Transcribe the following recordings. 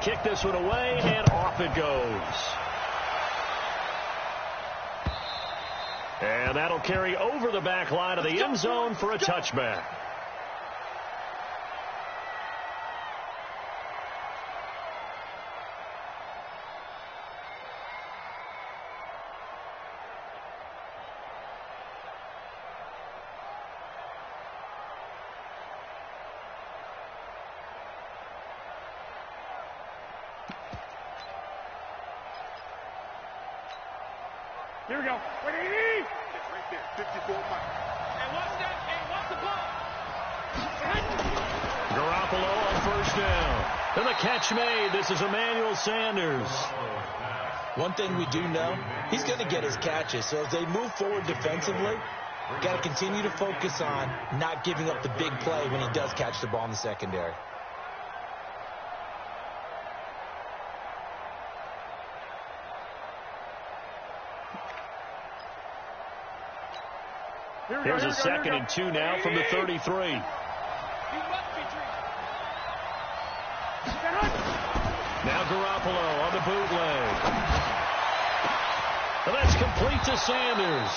kick this one away, and off it goes. And that'll carry over the back line of the end zone for a touchback. Here we go. Wait, it's right there. 54 miles. Hey, watch that. Hey, watch the ball. Garoppolo on first down. And the catch made. This is Emmanuel Sanders. One thing we do know, he's going to get his catches. So as they move forward defensively, we've got to continue to focus on not giving up the big play when he does catch the ball in the secondary. Here's a 2nd and 2 now from the 33. Now Garoppolo on the bootleg. And that's complete to Sanders.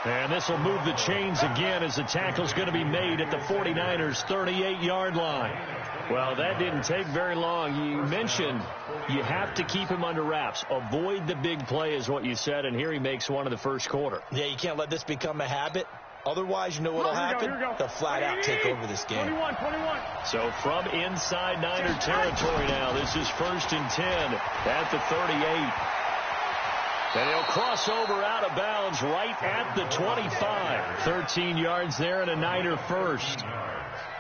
And this will move the chains again as the tackle's going to be made at the 49ers' 38-yard line. Well, that didn't take very long. You mentioned you have to keep him under wraps. Avoid the big play is what you said, and here he makes one in the first quarter. Yeah, you can't let this become a habit. Otherwise, you know what will happen? They'll flat out take over this game. 21. So from inside Niner territory now, this is 1st and 10 at the 38. And he'll cross over out of bounds right at the 25. 13 yards there and a Niner first.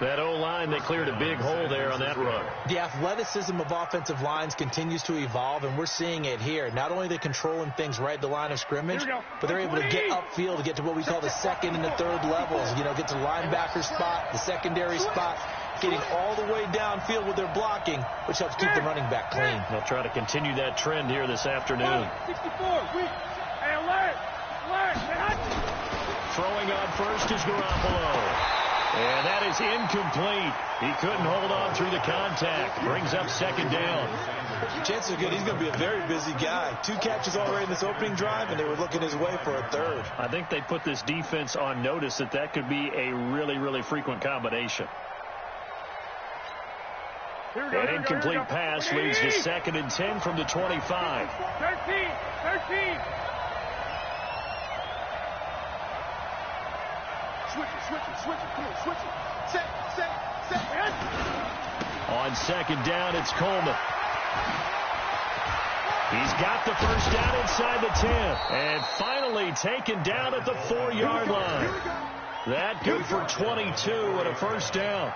That O-line, they cleared a big hole there on that run. The athleticism of offensive lines continues to evolve, and we're seeing it here. Not only are they controlling things right at the line of scrimmage, but they're able to get upfield to get to what we call the 2nd and the 3rd levels. You know, get to the linebacker spot, the secondary spot, getting all the way downfield with their blocking, which helps keep the running back clean. They'll try to continue that trend here this afternoon. 64. Hey, alert. Throwing on first is Garoppolo. And that is incomplete. He couldn't hold on through the contact. Brings up 2nd down. Chances are good he's going to be a very busy guy. 2 catches already in this opening drive, and they were looking his way for a 3rd. I think they put this defense on notice that could be a really, really frequent combination. An incomplete pass leads to 2nd and 10 from the 25. 13. Switch it. Come on, switch it. Set. On 2nd down, it's Coleman. He's got the first down inside the 10. And finally taken down at the 4-yard line. That good for 22 and a first down.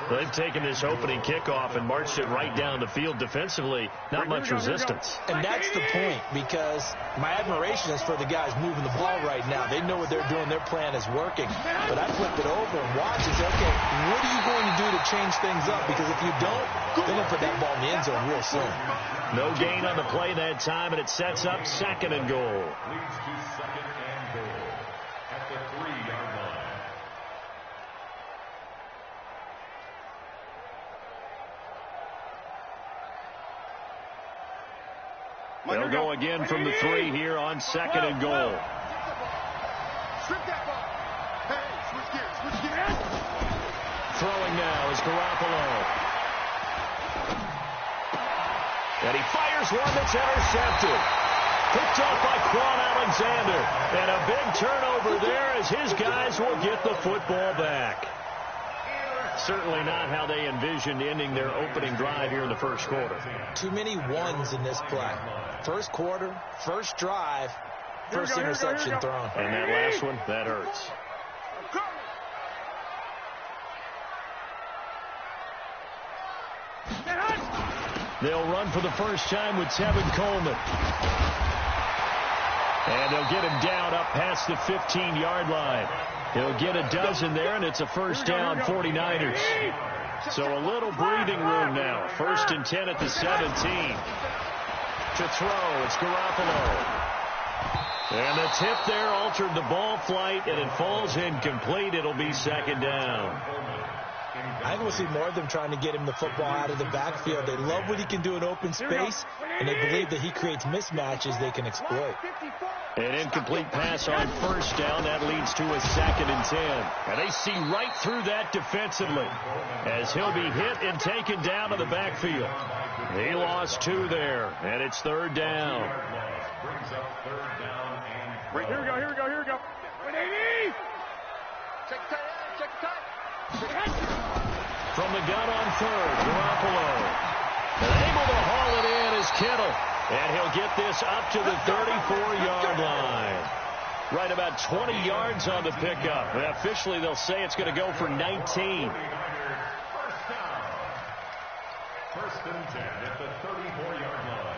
They've taken this opening kickoff and marched it right down the field defensively. Not much resistance. And that's the point, because my admiration is for the guys moving the ball right now. They know what they're doing. Their plan is working. But I flip it over and watch and say, okay, what are you going to do to change things up? Because if you don't, they're going to put that ball in the end zone real soon. No gain on the play that time, and it sets up 2nd and goal. Leads to 2nd and goal at the 3-yard line. They'll go again from the 3 here on 2nd and goal. Strip that ball. Hey, switch gears. Throwing now is Garoppolo. And he fires one that's intercepted. Picked up by Quan Alexander. And a big turnover there as his guys will get the football back. Certainly not how they envisioned ending their opening drive here in the first quarter. Too many ones in this play. First quarter, first drive, first interception thrown. And that last one, that hurts. They'll run for the first time with Tevin Coleman. And they'll get him down up past the 15-yard line. He'll get a dozen there, and it's a first down 49ers. So a little breathing room now. 1st and 10 at the 17. To throw, it's Garoppolo. And the tip there altered the ball flight, and it falls incomplete. It'll be 2nd down. I think we'll see more of them trying to get him the football out of the backfield. They love what he can do in open space, and they believe that he creates mismatches they can exploit. An incomplete pass on first down. That leads to a 2nd and 10. And they see right through that defensively as he'll be hit and taken down to the backfield. He lost 2 there, and it's 3rd down. Here we go. From the gun on 3rd, Garoppolo. And able to haul it in is Kittle. And he'll get this up to the 34-yard line. Right about 20 yards on the pickup. And officially, they'll say it's going to go for 19. First and 10 at the 34-yard line.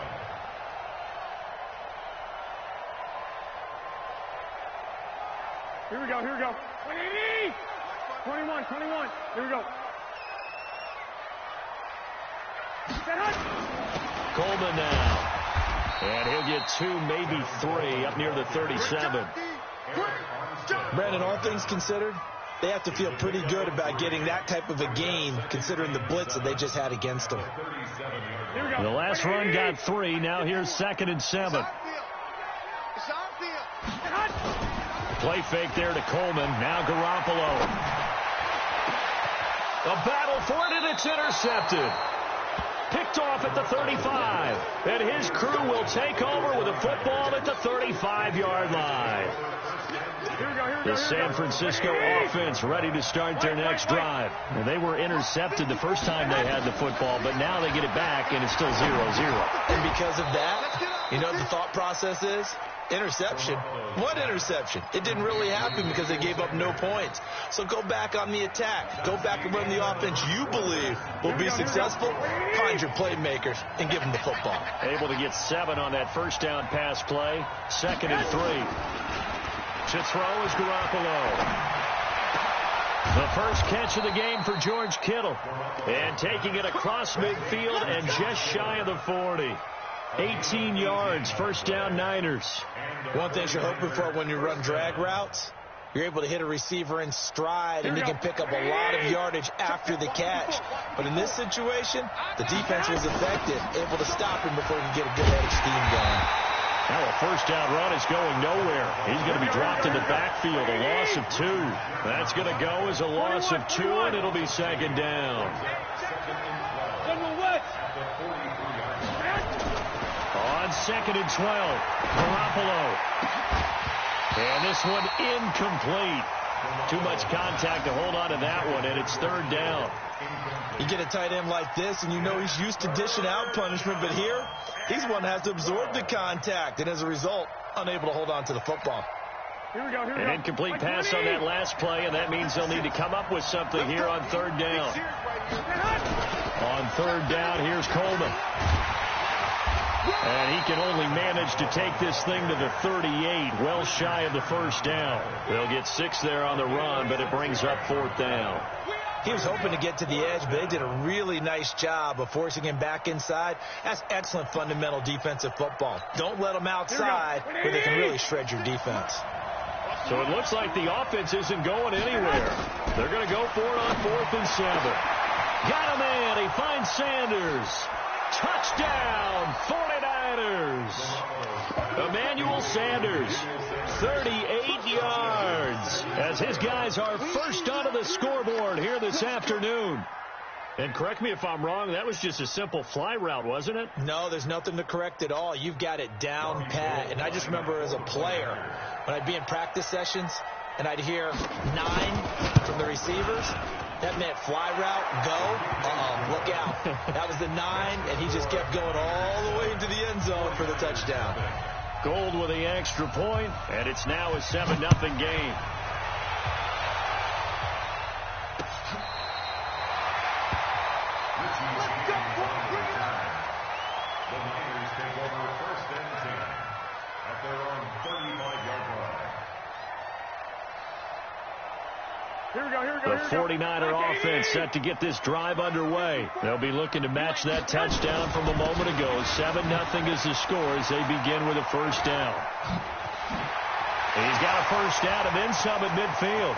Here we go. 21. Here we go. Coleman now. And he'll get 2, maybe 3, up near the 37. Brandon, all things considered, they have to feel pretty good about getting that type of a gain, considering the blitz that they just had against them. The last run got 3. Now here's 2nd and 7. Play fake there to Coleman. Now Garoppolo. A battle for it, and it's intercepted. Picked off at the 35. And his crew will take over with a football at the 35-yard line. The San Francisco offense ready to start their next drive. And they were intercepted the first time they had the football, but now they get it back, and it's still 0-0. And because of that, you know what the thought process is? Interception. What interception? It didn't really happen because they gave up no points. So go back on the attack. Go back and run the offense you believe will be successful. Find your playmakers and give them the football. Able to get 7 on that first down pass play. 2nd and 3. To throw is Garoppolo. The first catch of the game for George Kittle. And taking it across midfield and just shy of the 40. 18 yards, first down Niners. One thing you're hoping for when you run drag routes, you're able to hit a receiver in stride, and he can pick up a lot of yardage after the catch. But in this situation, the defense was effective, able to stop him before he could get a good head of steam going. Now a first down run is going nowhere. He's going to be dropped in the backfield, a loss of 2. That's going to go as a loss of 2, and it'll be 2nd down. On 2nd and 12, Garoppolo. And this one incomplete. Too much contact to hold on to that one, and it's 3rd down. You get a tight end like this, and you know he's used to dishing out punishment, but here, he's one that has to absorb the contact, and as a result, unable to hold on to the football. Here we go. An incomplete pass on that last play, and that means they'll need to come up with something here on 3rd down. On 3rd down, here's Coleman. And he can only manage to take this thing to the 38, well shy of the first down. They'll get 6 there on the run, but it brings up 4th down. He was hoping to get to the edge, but they did a really nice job of forcing him back inside. That's excellent fundamental defensive football. Don't let them outside where they can really shred your defense. So it looks like the offense isn't going anywhere. They're going to go for it on 4th and 7. Got him in. He finds Sanders. Touchdown, 49ers. Emmanuel Sanders, 38 yards, as his guys are first onto the scoreboard here this afternoon. And correct me if I'm wrong, that was just a simple fly route, wasn't it? No, there's nothing to correct at all. You've got it down pat. And I just remember as a player, when I'd be in practice sessions, and I'd hear 9 from the receivers, that meant fly route, go, look out. That was the 9, and he just kept going all the way into the end zone for the touchdown. Gold with the extra point, and it's now a 7-0 game. The Niners take over 1st and 10 at their own 35-yard line. Here we go. The 49er offense set to get this drive underway. They'll be looking to match that touchdown from a moment ago. 7-0 is the score as they begin with a first down. He's got a first down and then some at midfield.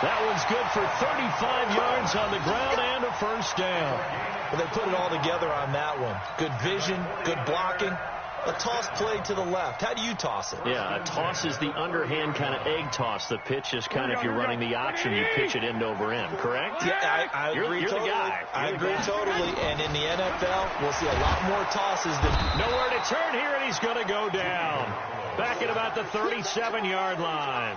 That one's good for 35 yards on the ground and a first down. Well, they put it all together on that one. Good vision, good blocking. A toss play to the left. How do you toss it? Yeah, a toss is the underhand kind of egg toss. The pitch is kind of, if you're running the option, you pitch it end over end, correct? Yeah, I agree you're totally. The guy. I agree totally. And in the NFL, we'll see a lot more tosses than... Nowhere to turn here, and he's going to go down. Back at about the 37-yard line.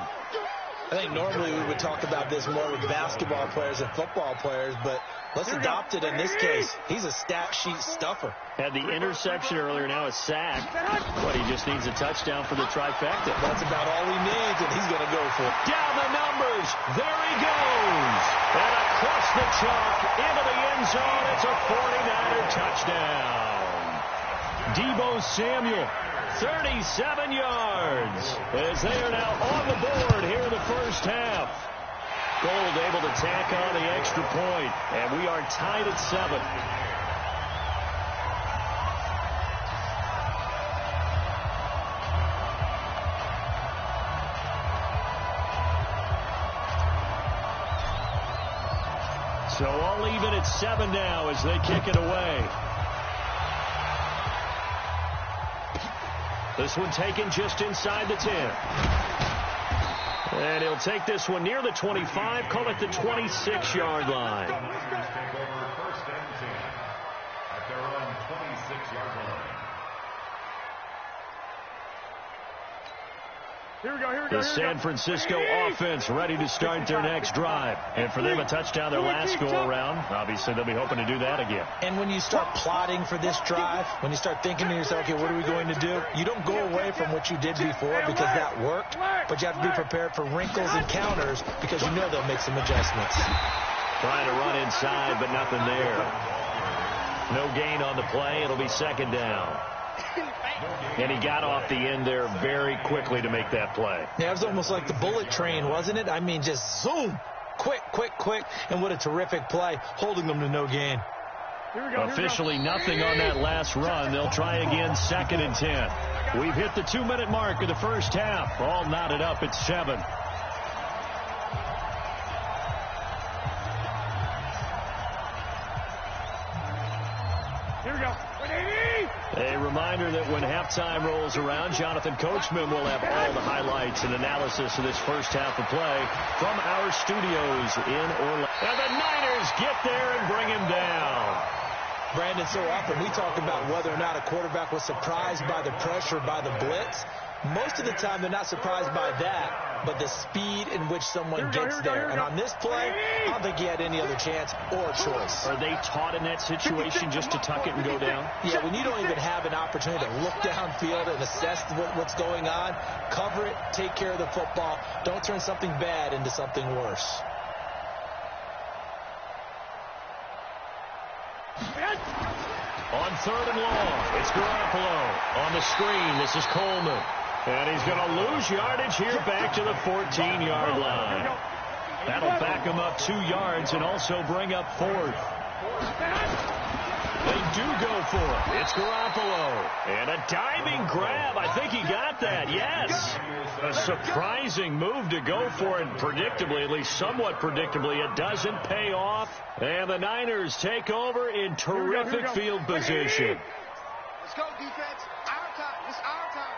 I think normally we would talk about this more with basketball players and football players, but let's adopt it in this case. He's a stat sheet stuffer. Had the interception earlier, now a sack. But he just needs a touchdown for the trifecta. That's about all he needs, and he's going to go for it. Down the numbers. There he goes. And across the chalk into the end zone. It's a 49er touchdown. Deebo Samuel. 37 yards as they are now on the board here in the first half. Gold able to tack on the extra point, and we are tied at 7. So all even at 7 now as they kick it away. This one taken just inside the 10. And he'll take this one near the 25, call it the 26-yard line. First and 10 at their own 26-yard line. Here we go. The San Francisco offense ready to start their next drive. And for them, a touchdown their last go-around. Obviously, they'll be hoping to do that again. And when you start plotting for this drive, when you start thinking to yourself, okay, what are we going to do? You don't go away from what you did before because that worked, but you have to be prepared for wrinkles and counters because you know they'll make some adjustments. Trying to run inside, but nothing there. No gain on the play. It'll be second down. And he got off the end there very quickly to make that play. Yeah, it was almost like the bullet train, wasn't it? I mean, just zoom. Quick. And what a terrific play, holding them to no gain. Officially nothing on that last run. They'll try again, second and 10. We've hit the 2-minute mark of the first half. All knotted up at 7. Here we go. A reminder that when halftime rolls around, Jonathan Coachman will have all the highlights and analysis of this first half of play from our studios in Orlando. And the Niners get there and bring him down. Brandon, so often we talk about whether or not a quarterback was surprised by the pressure, by the blitz. Most of the time, they're not surprised by that, but the speed in which someone gets there. And on this play, I don't think he had any other chance or choice. Are they taught in that situation just to tuck it and go down? Yeah, when you don't even have an opportunity to look downfield and assess what's going on, cover it, take care of the football. Don't turn something bad into something worse. On third and long, it's Garoppolo. On the screen, this is Coleman. And he's going to lose yardage here back to the 14-yard line. That'll back him up 2 yards and also bring up fourth. They do go for it. It's Garoppolo. And a diving grab. I think he got that. Yes. A surprising move to go for it. Predictably, at least somewhat predictably, it doesn't pay off. And the Niners take over in terrific field position. Let's go, defense. Our time. It's our time.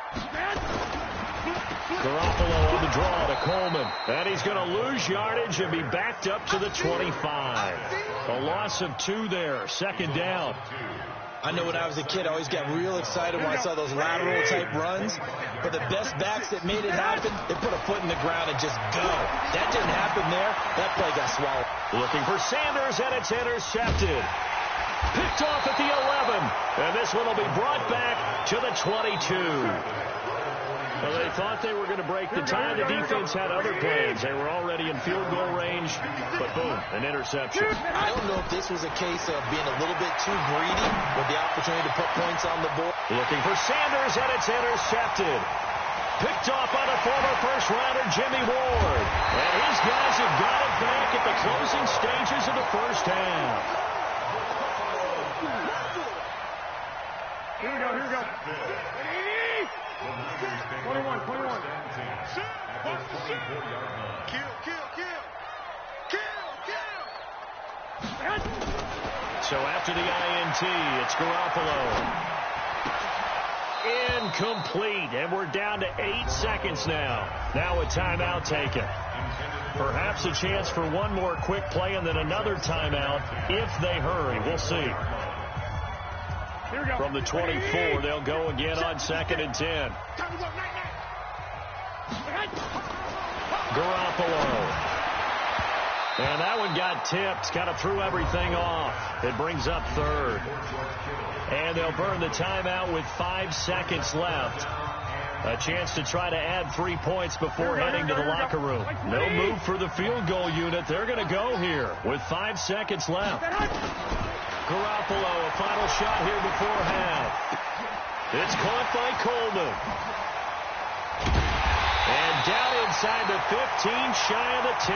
Garoppolo on the draw to Coleman. And he's going to lose yardage and be backed up to the 25. A loss of 2 there. Second down. I know when I was a kid, I always got real excited when I saw those lateral-type runs. But the best backs that made it happen, they put a foot in the ground and just go. That didn't happen there. That play got swallowed. Looking for Sanders, and it's intercepted. Picked off at the 11. And this one will be brought back to the 22. Well, they thought they were going to break the tie. The defense had other plans. They were already in field goal range, but boom, an interception. I don't know if this was a case of being a little bit too greedy with the opportunity to put points on the board. Looking for Sanders, and it's intercepted. Picked off by the former first-rounder Jimmy Ward. And his guys have got it back at the closing stages of the first half. Here we go. 21. Kill. So after the INT, it's Garoppolo. Incomplete, and we're down to 8 seconds now. Now a timeout taken. Perhaps a chance for one more quick play and then another timeout if they hurry. We'll see. From the 24, they'll go again on 2nd and 10. Garoppolo. And that one got tipped. Kind of threw everything off. It brings up 3rd. And they'll burn the timeout with 5 seconds left. A chance to try to add 3 points before heading to the locker room. No move for the field goal unit. They're going to go here with 5 seconds left. Garoppolo, a final shot here before half. It's caught by Coleman. And down inside the 15, shy of the 10.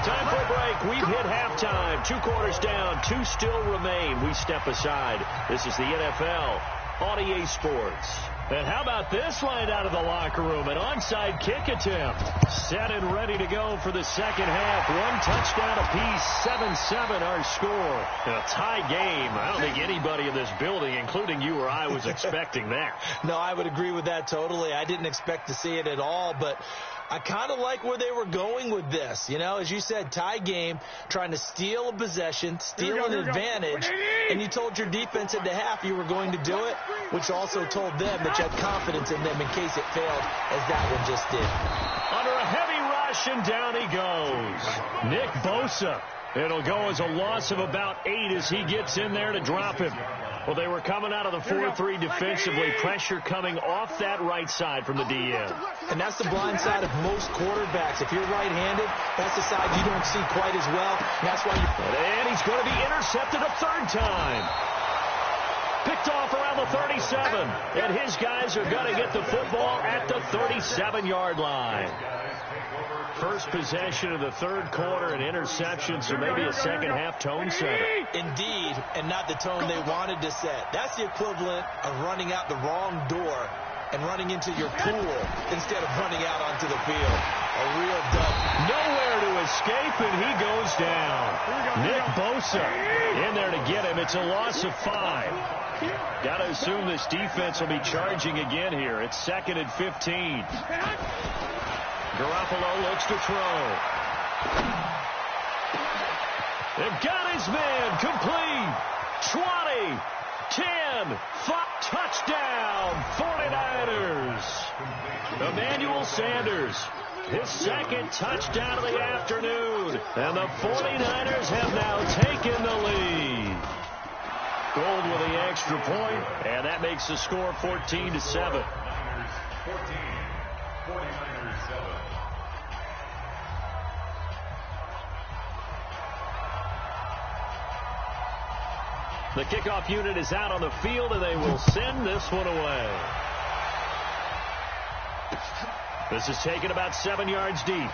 Time for a break. We've hit halftime. 2 quarters down. 2 still remain. We step aside. This is the NFL on EA Sports. And how about this line out of the locker room? An onside kick attempt. Set and ready to go for the second half. 1 touchdown apiece. 7-7 our score. In a tie game. I don't think anybody in this building, including you or I, was expecting that. No, I would agree with that totally. I didn't expect to see it at all, but I kind of like where they were going with this. You know, as you said, tie game, trying to steal a possession, steal an advantage, and you told your defense at the half you were going to do it, which also told them that you had confidence in them in case it failed, as that one just did. Under a heavy rush, and down he goes. Nick Bosa. It'll go as a loss of about 8 as he gets in there to drop him. Well, they were coming out of the 4-3 defensively. Pressure coming off that right side from the DN. And that's the blind side of most quarterbacks. If you're right-handed, that's the side you don't see quite as well. And that's why And he's going to be intercepted a 3rd time. Picked off around the 37. And his guys are going to get the football at the 37-yard line. First possession of the 3rd quarter, an interception, so maybe a second-half tone setter. Indeed, and not the tone they wanted to set. That's the equivalent of running out the wrong door and running into your pool instead of running out onto the field. A real dud. Nowhere to escape, and he goes down. Nick Bosa in there to get him. It's a loss of 5. Got to assume this defense will be charging again here. It's 2nd and 15. Garoppolo looks to throw. They've got his man complete. 20, 10, 5, touchdown, 49ers. Emmanuel Sanders, his 2nd touchdown of the afternoon. And the 49ers have now taken the lead. Gold with the extra point, and that makes the score 14-7. 14, 49ers 7. The kickoff unit is out on the field, and they will send this one away. This is taken about 7 yards deep.